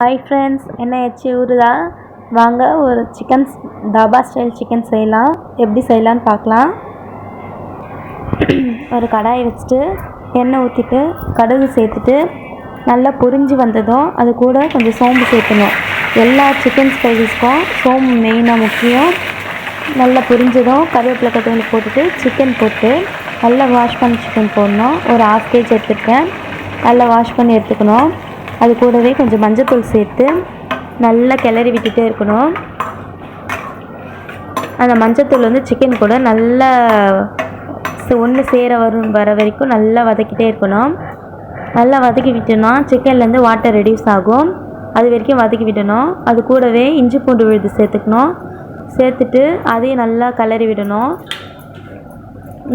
Hi friends, என்ன ஆச்சு ஊருதா? வாங்க ஒரு தாபா ஸ்டைல் சிக்கன் செய்யலாம். எப்படி செய்யலான்னு பார்க்கலாம். ஒரு கடாயை வச்சுட்டு எண்ணெய் ஊற்றிட்டு கடுகு சேர்த்துட்டு நல்லா பொரிஞ்சு வந்ததும் அது கூட கொஞ்சம் சோம்பு சேர்க்கணும். எல்லா சிக்கன் ஸ்பைசஸ்க்கும் சோம்பு மெயினாக முக்கியம். நல்லா பொரிஞ்சதும் கருவேப்பிலை கொத்தமல்லி போட்டுட்டு சிக்கன் போட்டு நல்லா வாஷ் பண்ணி சிக்கன் போடணும். ஒரு 1/2 kg எடுத்துருக்கேன். நல்லா வாஷ் பண்ணி எடுத்துக்கணும். அது கூடவே கொஞ்சம் மஞ்சள்தூள் சேர்த்து நல்லா கிளறி விட்டுட்டே இருக்கணும். அந்த மஞ்சள்தூள் சிக்கன் கூட நல்லா ஒன்று சேர வர வரைக்கும் நல்லா வதக்கிட்டே இருக்கணும். நல்லா வதக்கி விட்டோன்னா சிக்கன்லேருந்து வாட்டர் ரெடியூஸ் ஆகும். அது வரைக்கும் வதக்கி விடணும். அது கூடவே இஞ்சி பூண்டு விழுது சேர்த்துக்கணும். சேர்த்துட்டு அதையும் நல்லா கிளறி விடணும்.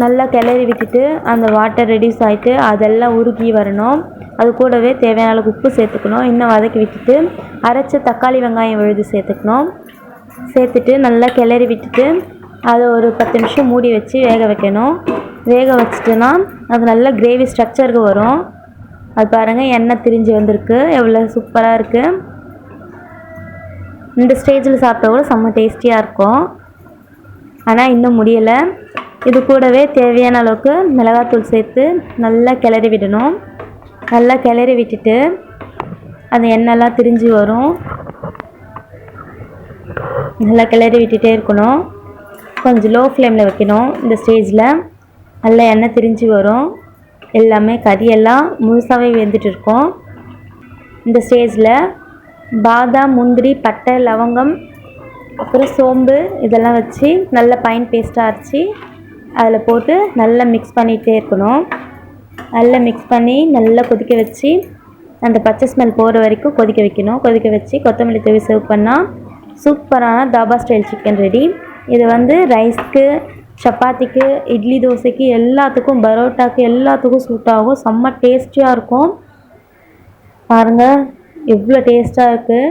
நல்லா கிளறி விட்டுட்டு அந்த வாட்டர் ரெடியூஸ் ஆகிட்டு அதெல்லாம் உருகி வரணும். அது கூடவே தேவையான அளவுக்கு உப்பு சேர்த்துக்கணும். இன்னும் வதக்கி விட்டுட்டு அரைச்ச தக்காளி வெங்காயம் விழுது சேர்த்துக்கணும். சேர்த்துட்டு நல்லா கிளறி விட்டுட்டு அதை ஒரு 10 நிமிஷம் மூடி வச்சு வேக வைக்கணும். வேக வச்சிட்டோன்னா அது நல்ல கிரேவி ஸ்ட்ரக்சருக்கு வரும். அது பாருங்கள், எண்ணெய் திரிஞ்சு வந்திருக்கு. எவ்வளோ சூப்பராக இருக்குது. இந்த ஸ்டேஜில் சாப்பிட்டா கூட செம்ம டேஸ்டியாக இருக்கும். ஆனால் இன்னும் முடியலை. இது கூடவே தேவையான அளவுக்கு மிளகாத்தூள் சேர்த்து நல்லா கிளறி விடணும். நல்லா கிளறி விட்டுட்டு அந்த எண்ணெய்லாம் திரிஞ்சு வரும். நல்லா கிளறி விட்டுட்டே இருக்கணும். கொஞ்சம் லோ ஃப்ளேமில் வைக்கணும். இந்த ஸ்டேஜில் நல்லா எண்ணெய் திரிஞ்சு வரும். எல்லாமே கறியெல்லாம் முழுசாகவே வெந்துட்டு இருக்கும். இந்த ஸ்டேஜில் பாதாம், முந்திரி, பட்டை, லவங்கம், அப்புறம் சோம்பு இதெல்லாம் வச்சு நல்லா பைன் பேஸ்ட்டாக அரைச்சி அதில் போட்டு நல்லா மிக்ஸ் பண்ணிகிட்டே இருக்கணும். நல்லா மிக்ஸ் பண்ணி நல்லா கொதிக்க வச்சு அந்த பச்சை ஸ்மெல் போகிற வரைக்கும் கொதிக்க வைக்கணும். கொதிக்க வச்சு கொத்தமல்லி தூவி சர்வ் பண்ணால் சூப்பரான தாபா ஸ்டைல் சிக்கன் ரெடி. இது ரைஸ்க்கு, சப்பாத்திக்கு, இட்லி தோசைக்கு எல்லாத்துக்கும், பரோட்டாக்கு எல்லாத்துக்கும் சூட் ஆகும். செம்ம டேஸ்டியாக இருக்கும். பாருங்கள் எவ்வளோ டேஸ்ட்டாக இருக்குது.